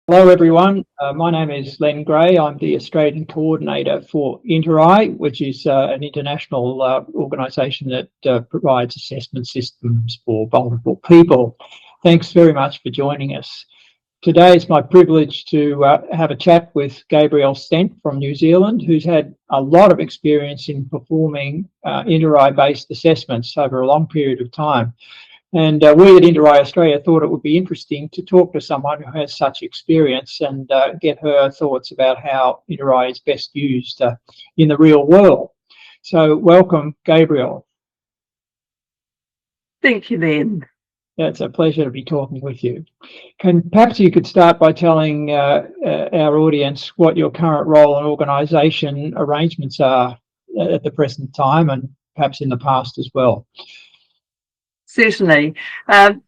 Hello everyone, my name is Len Gray. I'm the Australian Coordinator for inteRAI, which is an international organisation that provides assessment systems for vulnerable people. Thanks very much for joining us. Today it's my privilege to have a chat with Gabrielle Stent from New Zealand, who's had a lot of experience in performing inteRAI based assessments over a long period of time. And we at inteRAI Australia thought it would be interesting to talk to someone who has such experience and get her thoughts about how inteRAI is best used in the real world. So welcome, Gabrielle. Thank you, Len. It's a pleasure to be talking with you. Perhaps you could start by telling our audience what your current role and organisation arrangements are at the present time and perhaps in the past as well. Certainly.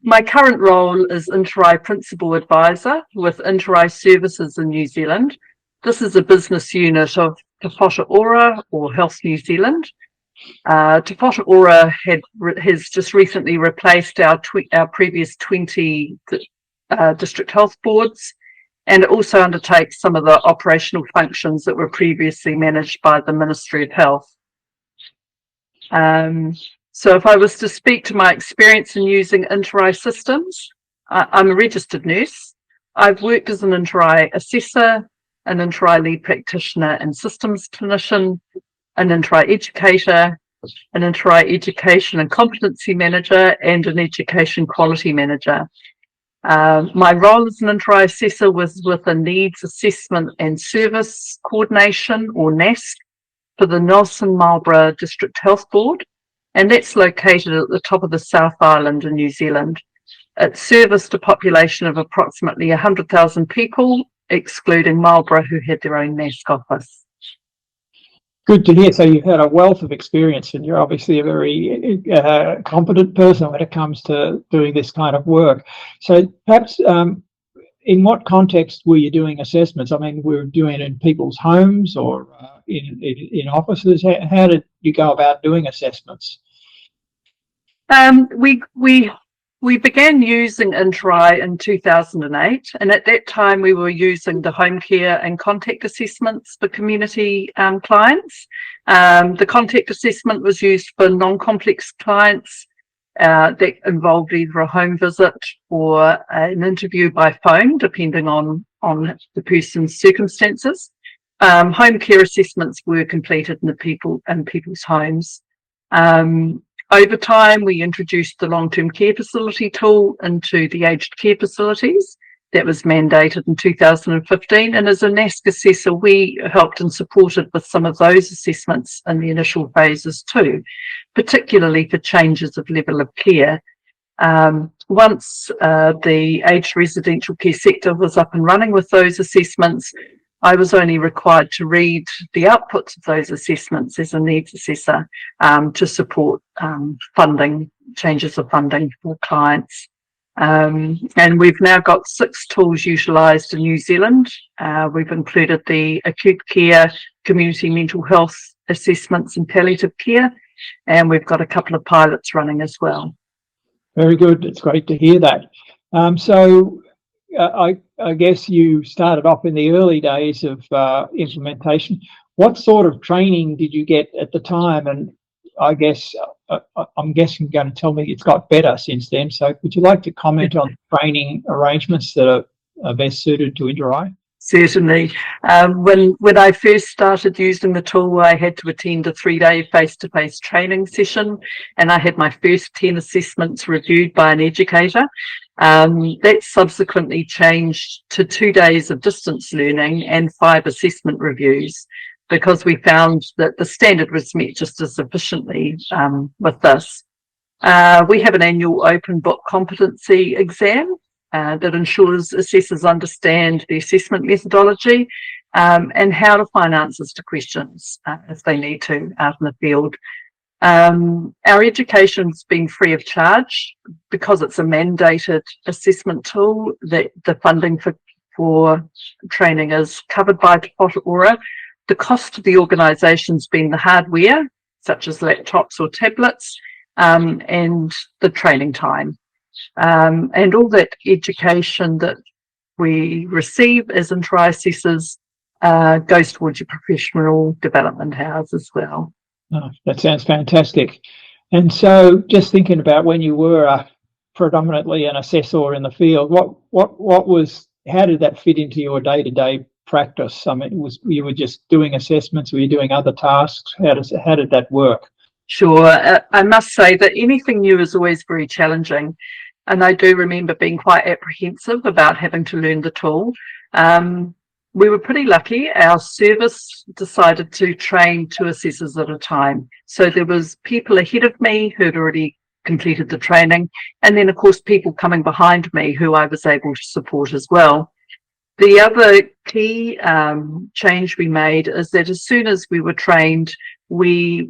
My current role is inteRAI Principal Advisor with inteRAI Services in New Zealand. This is a business unit of Te Whatu Ora or Health New Zealand. Te Whatu Ora has just recently replaced our previous 20 district health boards, and it also undertakes some of the operational functions that were previously managed by the Ministry of Health. So if I was to speak to my experience in using inteRAI systems, I'm a registered nurse. I've worked as an inteRAI assessor, an inteRAI lead practitioner and systems clinician, an inteRAI educator, an inteRAI education and competency manager, and an education quality manager. My role as an inteRAI assessor was with a needs assessment and service coordination or NASC for the Nelson Marlborough District Health Board, and that's located at the top of the South Island in New Zealand. It serviced a population of approximately 100,000 people, excluding Marlborough, who had their own NASC office. Good to hear. So you've had a wealth of experience and you're obviously a very competent person when it comes to doing this kind of work. So perhaps in what context were you doing assessments? I mean, were you doing it in people's homes or in offices? How did you go about doing assessments? We began using inteRAI in 2008, and at that time we were using the home care and contact assessments for community clients. The contact assessment was used for non-complex clients that involved either a home visit or an interview by phone, depending on the person's circumstances. Home care assessments were completed in people's homes. Over time, we introduced the long-term care facility tool into the aged care facilities. That was mandated in 2015, and as a NASC assessor, we helped and supported with some of those assessments in the initial phases too, particularly for changes of level of care. Once the aged residential care sector was up and running with those assessments, I was only required to read the outputs of those assessments as a needs assessor to support changes of funding for clients. And we've now got 6 tools utilised in New Zealand. We've included the acute care, community mental health assessments and palliative care, and we've got a couple of pilots running as well. Very good. It's great to hear that. I guess you started off in the early days of implementation. What sort of training did you get at the time? And I guess I'm guessing you're going to tell me it's got better since then. So would you like to comment on training arrangements that are best suited to inteRAI? Certainly. When I first started using the tool, I had to attend a 3-day face-to-face training session, and I had my first 10 assessments reviewed by an educator. That subsequently changed to 2 days of distance learning and 5 assessment reviews, because we found that the standard was met just as efficiently with this. We have an annual open book competency exam that ensures assessors understand the assessment methodology and how to find answers to questions if they need to out in the field. Our education's been free of charge because it's a mandated assessment tool. That the funding for training is covered by Te Whatu Ora. The cost of the organisation's been the hardware, such as laptops or tablets, and the training time. And all that education that we receive as inter-rai assessors goes towards your professional development hours as well. Oh, that sounds fantastic. And so just thinking about when you were predominantly an assessor in the field, how did that fit into your day-to-day practice? I mean, you were just doing assessments, were you doing other tasks? How did that work? Sure. I must say that anything new is always very challenging. And I do remember being quite apprehensive about having to learn the tool. We were pretty lucky. Our service decided to train 2 assessors at a time. So there was people ahead of me who'd already completed the training, and then of course people coming behind me who I was able to support as well. The other key change we made is that as soon as we were trained, we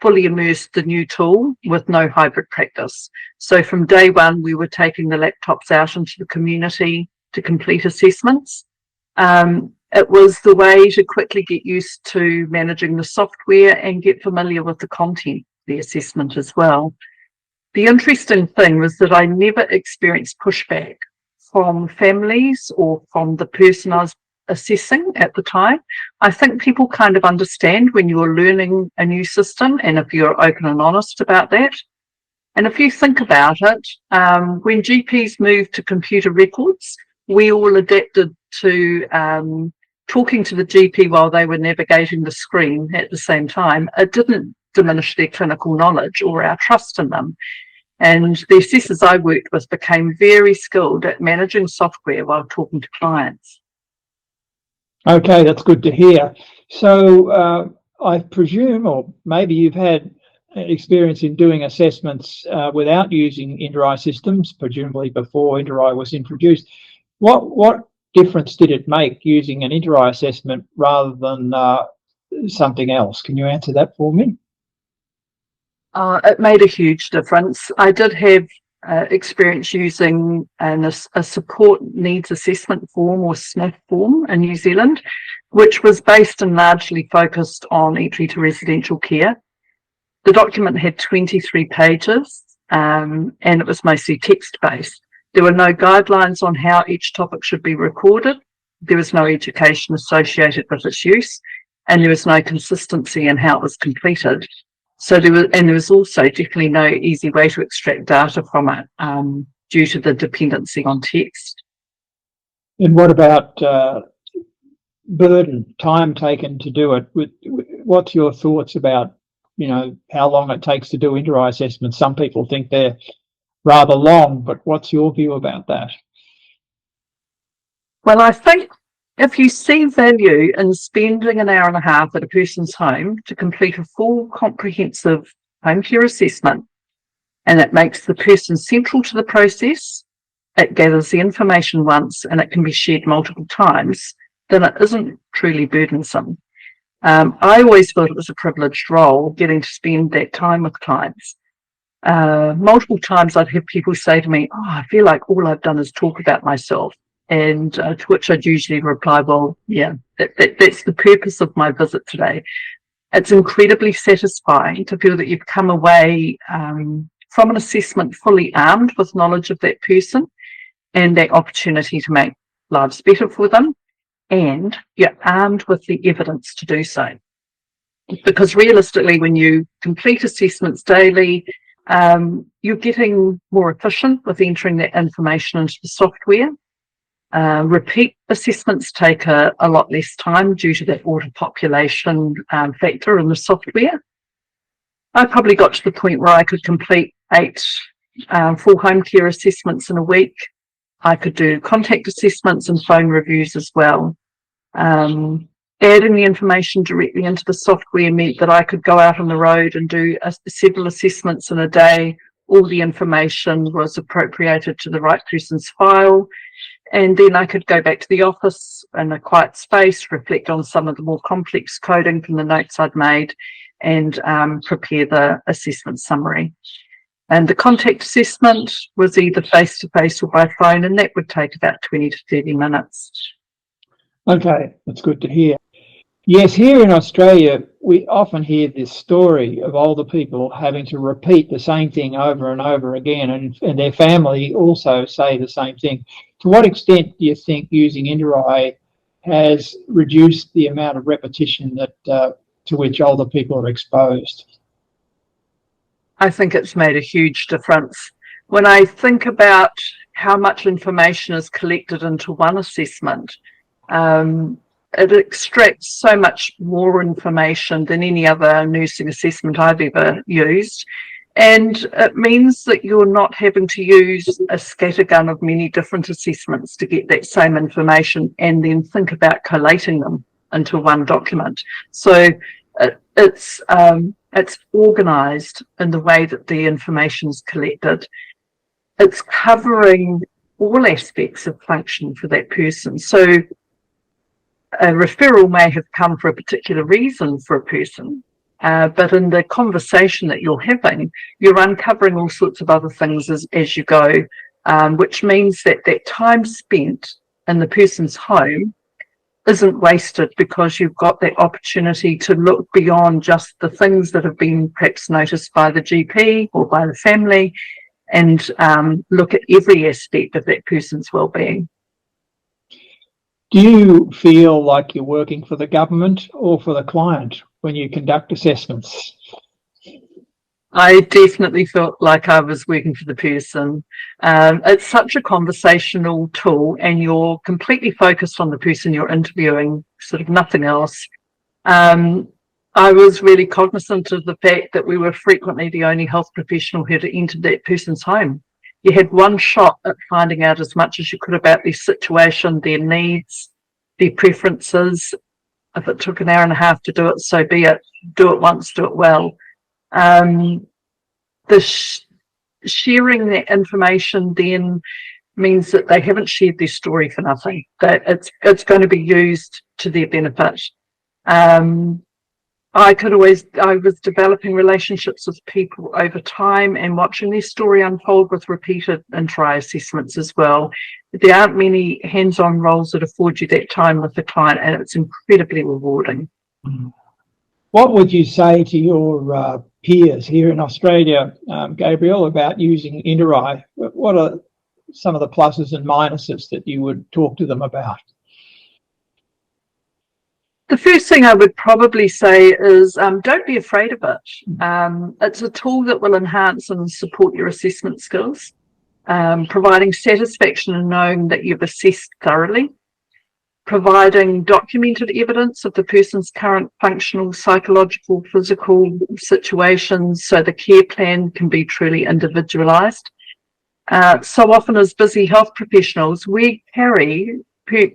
fully immersed the new tool with no hybrid practice. So from day one, we were taking the laptops out into the community to complete assessments. It was the way to quickly get used to managing the software and get familiar with the content, the assessment as well. The interesting thing was that I never experienced pushback from families or from the person I was assessing at the time. I think people kind of understand when you're learning a new system and if you're open and honest about that. And if you think about it, when GPs moved to computer records, we all adapted to talking to the GP while they were navigating the screen at the same time. It didn't diminish their clinical knowledge or our trust in them. And the assessors I worked with became very skilled at managing software while talking to clients. Okay, that's good to hear. So I presume, or maybe you've had experience in doing assessments without using inter-rai systems, presumably before inter-rai was introduced. What difference did it make using an inter-rai assessment rather than something else? Can you answer that for me? It made a huge difference. I did have experience using a support needs assessment form or SNF form in New Zealand, which was based and largely focused on entry to residential care. The document had 23 pages and it was mostly text-based. There were no guidelines on how each topic should be recorded. There was no education associated with its use, and there was no consistency in how it was completed. So there was also definitely no easy way to extract data from it due to the dependency on text. And what about burden, time taken to do it? What's your thoughts about, how long it takes to do inter-rai assessments? Some people think they're rather long, but what's your view about that? Well, I think if you see value in spending an hour and a half at a person's home to complete a full comprehensive home care assessment, and it makes the person central to the process, it gathers the information once and it can be shared multiple times, then it isn't truly burdensome. I always thought it was a privileged role getting to spend that time with clients. Multiple times I'd have people say to me, I feel like all I've done is talk about myself. And to which I'd usually reply, well, yeah, that's the purpose of my visit today. It's incredibly satisfying to feel that you've come away from an assessment fully armed with knowledge of that person and that opportunity to make lives better for them. And you're armed with the evidence to do so. Because realistically, when you complete assessments daily, you're getting more efficient with entering that information into the software. Repeat assessments take a lot less time due to that auto-population factor in the software. I probably got to the point where I could complete 8 full home care assessments in a week. I could do contact assessments and phone reviews as well. Adding the information directly into the software meant that I could go out on the road and do several assessments in a day. All the information was appropriated to the right person's file. And then I could go back to the office in a quiet space, reflect on some of the more complex coding from the notes I'd made, and prepare the assessment summary. And the contact assessment was either face-to-face or by phone, and that would take about 20 to 30 minutes. Okay, that's good to hear. Yes, here in Australia, we often hear this story of older people having to repeat the same thing over and over again, and their family also say the same thing. to what extent do you think using inteRAI has reduced the amount of repetition that to which older people are exposed? I think it's made a huge difference. When I think about how much information is collected into one assessment, it extracts so much more information than any other nursing assessment I've ever used. And it means that you're not having to use a scattergun of many different assessments to get that same information and then think about collating them into one document. So it's organised in the way that the information is collected. It's covering all aspects of function for that person. So a referral may have come for a particular reason for a person, but in the conversation that you're having, you're uncovering all sorts of other things as you go, which means that that time spent in the person's home isn't wasted, because you've got that opportunity to look beyond just the things that have been perhaps noticed by the GP or by the family, and look at every aspect of that person's well-being. Do you feel like you're working for the government or for the client when you conduct assessments? I definitely felt like I was working for the person. It's such a conversational tool, and you're completely focused on the person you're interviewing, sort of nothing else. I was really cognizant of the fact that we were frequently the only health professional who had entered that person's home. You had one shot at finding out as much as you could about their situation, their needs, their preferences. If it took an hour and a half to do it, so be it. Do it once, do it well. Sharing that information then means that they haven't shared their story for nothing, that it's going to be used to their benefit. I was developing relationships with people over time and watching their story unfold with repeated inter-rai assessments as well. There aren't many hands-on roles that afford you that time with the client, and it's incredibly rewarding. What would you say to your peers here in Australia, Gabrielle, about using inteRAI? What are some of the pluses and minuses that you would talk to them about? The first thing I would probably say is don't be afraid of it. It's a tool that will enhance and support your assessment skills, providing satisfaction in knowing that you've assessed thoroughly, providing documented evidence of the person's current functional, psychological, physical situations, so the care plan can be truly individualised. So often as busy health professionals, we carry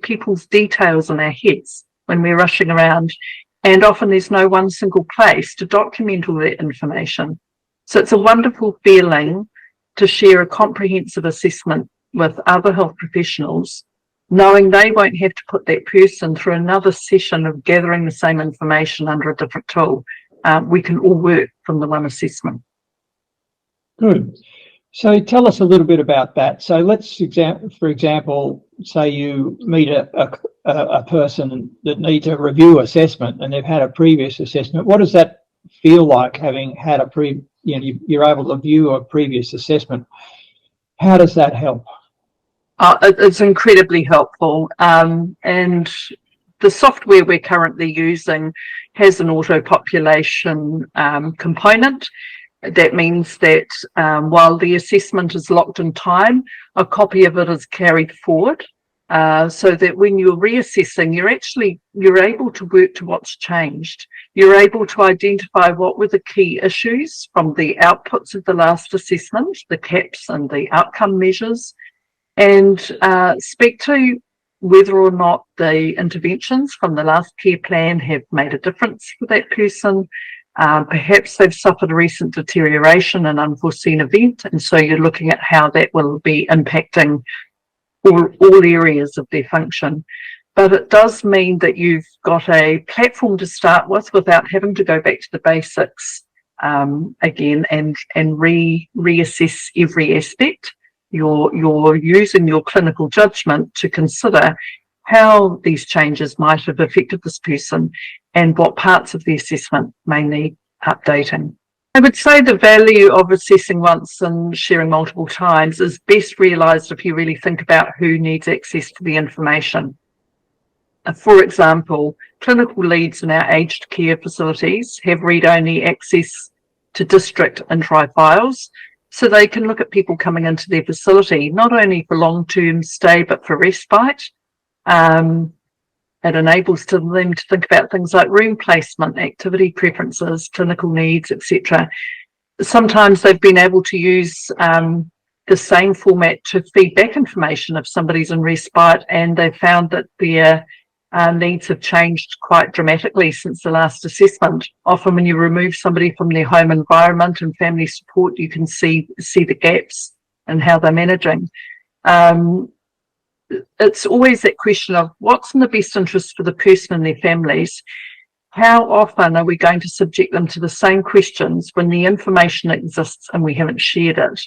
people's details in our heads when we're rushing around, and often there's no one single place to document all that information. So it's a wonderful feeling to share a comprehensive assessment with other health professionals, knowing they won't have to put that person through another session of gathering the same information under a different tool. We can all work from the one assessment. Good. So tell us a little bit about that. So let's, for example, say you meet a person that needs a review assessment and they've had a previous assessment. What does that feel like, having had you're able to view a previous assessment? How does that help? It's incredibly helpful, and the software we're currently using has an auto-population component. That means that while the assessment is locked in time, a copy of it is carried forward, so that when you're reassessing, you're able to work to what's changed. You're able to identify what were the key issues from the outputs of the last assessment, the CAPs and the outcome measures, and speak to whether or not the interventions from the last care plan have made a difference for that person. Perhaps they've suffered a recent deterioration, an unforeseen event, and so you're looking at how that will be impacting all areas of their function. But it does mean that you've got a platform to start with without having to go back to the basics again and reassess every aspect. You're using your clinical judgment to consider how these changes might have affected this person and what parts of the assessment may need updating. I would say the value of assessing once and sharing multiple times is best realised if you really think about who needs access to the information. For example, clinical leads in our aged care facilities have read-only access to district inter-rai files, so they can look at people coming into their facility, not only for long-term stay, but for respite. It enables them to think about things like room placement, activity preferences, clinical needs, etc. Sometimes they've been able to use the same format to feed back information if somebody's in respite, and they've found that their needs have changed quite dramatically since the last assessment. Often when you remove somebody from their home environment and family support, you can see the gaps in how they're managing. It's always that question of what's in the best interest for the person and their families. How often are we going to subject them to the same questions when the information exists and we haven't shared it?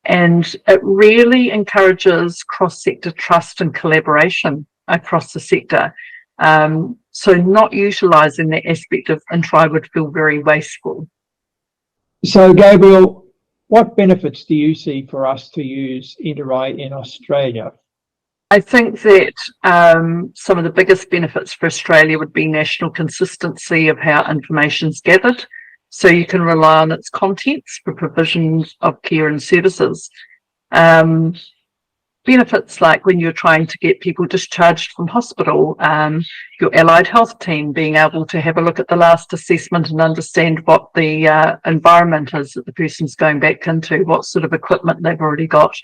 And it really encourages cross-sector trust and collaboration across the sector. So not utilising that aspect of inter-rai would feel very wasteful. So Gabrielle, what benefits do you see for us to use inter-rai in Australia? I think that some of the biggest benefits for Australia would be national consistency of how information is gathered, so you can rely on its contents for provision of care and services. Benefits like when you're trying to get people discharged from hospital, your allied health team being able to have a look at the last assessment and understand what the environment is that the person's going back into, what sort of equipment they've already got.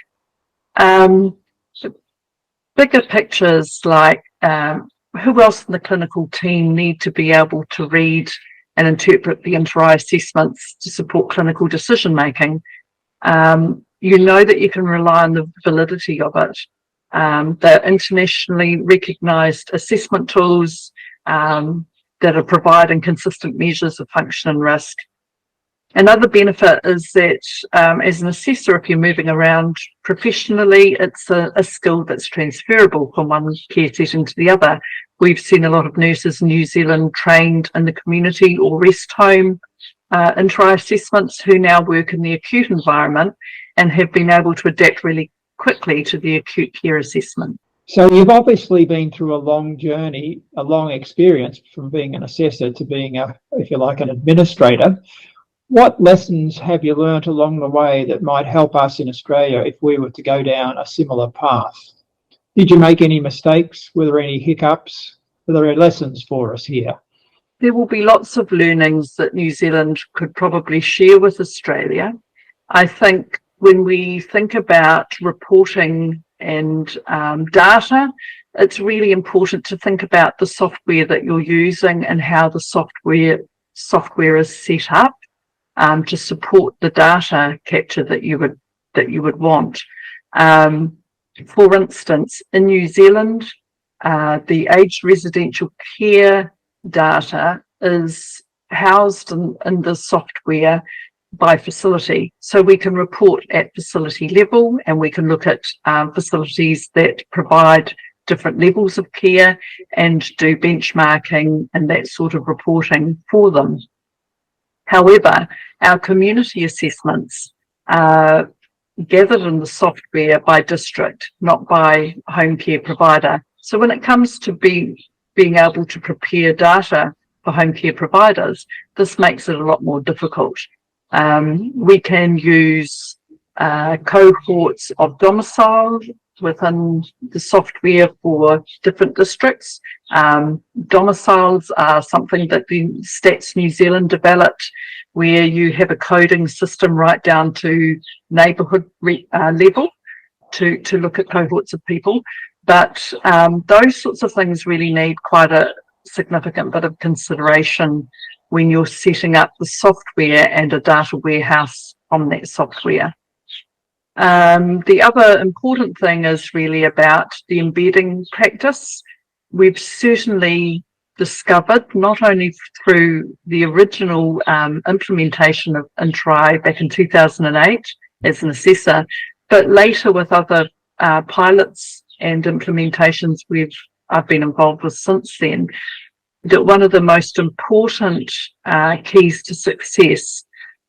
Bigger pictures like who else in the clinical team need to be able to read and interpret the inter-rai assessments to support clinical decision making. You know that you can rely on the validity of it. They're internationally recognised assessment tools that are providing consistent measures of function and risk. Another benefit is that as an assessor, if you're moving around professionally, it's a skill that's transferable from one care setting to the other. We've seen a lot of nurses in New Zealand trained in the community or rest home inter-rai assessments who now work in the acute environment and have been able to adapt really quickly to the acute care assessment. So you've obviously been through a long journey, a long experience from being an assessor to being if you like, an administrator. What lessons have you learnt along the way that might help us in Australia if we were to go down a similar path? Did you make any mistakes? Were there any hiccups? Were there any lessons for us here? There will be lots of learnings that New Zealand could probably share with Australia. I think when we think about reporting and data, it's really important to think about the software that you're using and how the software is set up to support the data capture that you would want. For instance, in New Zealand, the aged residential care data is housed in the software by facility. So we can report at facility level and we can look at facilities that provide different levels of care and do benchmarking and that sort of reporting for them. However, our community assessments are gathered in the software by district, not by home care provider. So when it comes to being able to prepare data for home care providers, this makes it a lot more difficult. We can use cohorts of domicile within the software for different districts. Domiciles are something that the Stats New Zealand developed, where you have a coding system right down to neighbourhood level to look at cohorts of people. But those sorts of things really need quite a significant bit of consideration when you're setting up the software and a data warehouse on that software. The other important thing is really about the embedding practice. We've certainly discovered, not only through the original implementation of inter-rai back in 2008 as an assessor, but later with other pilots and implementations I've been involved with since then, that one of the most important keys to success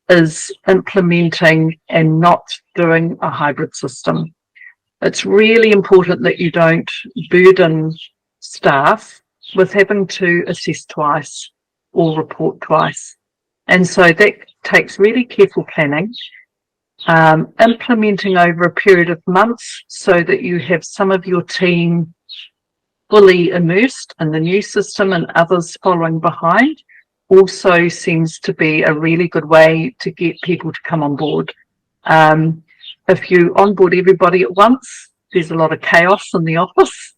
is implementing and not doing a hybrid system. It's really important that you don't burden staff with having to assess twice or report twice. And so that takes really careful planning, implementing over a period of months so that you have some of your team fully immersed in the new system and others following behind also seems to be a really good way to get people to come on board. If you onboard everybody at once, there's a lot of chaos in the office,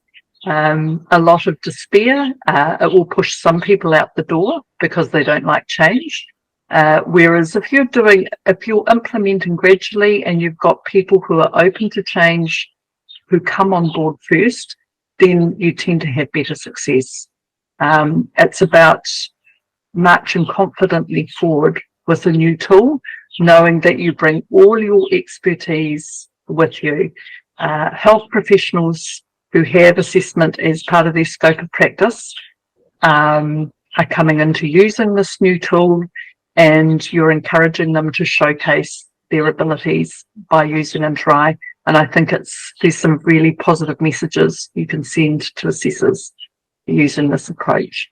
a lot of despair. It will push some people out the door because they don't like change. Whereas if you're implementing gradually and you've got people who are open to change, who come on board first, then you tend to have better success. It's about marching confidently forward with a new tool, knowing that you bring all your expertise with you. Health professionals who have assessment as part of their scope of practice are coming into using this new tool, and you're encouraging them to showcase their abilities by using inteRAI. And I think there's some really positive messages you can send to assessors using this approach.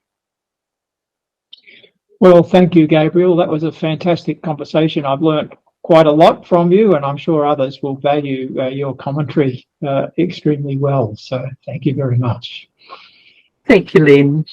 Well, thank you, Gabrielle. That was a fantastic conversation. I've learnt quite a lot from you, and I'm sure others will value your commentary extremely well. So thank you very much. Thank you, Len.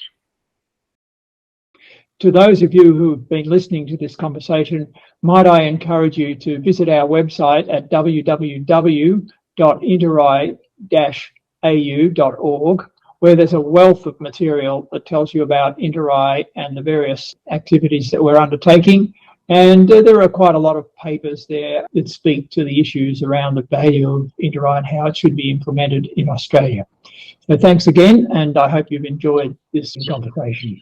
To those of you who have been listening to this conversation, might I encourage you to visit our website at www.interrai-au.org, where there's a wealth of material that tells you about inteRAI and the various activities that we're undertaking. And there are quite a lot of papers there that speak to the issues around the value of inteRAI and how it should be implemented in Australia. So thanks again, and I hope you've enjoyed this conversation.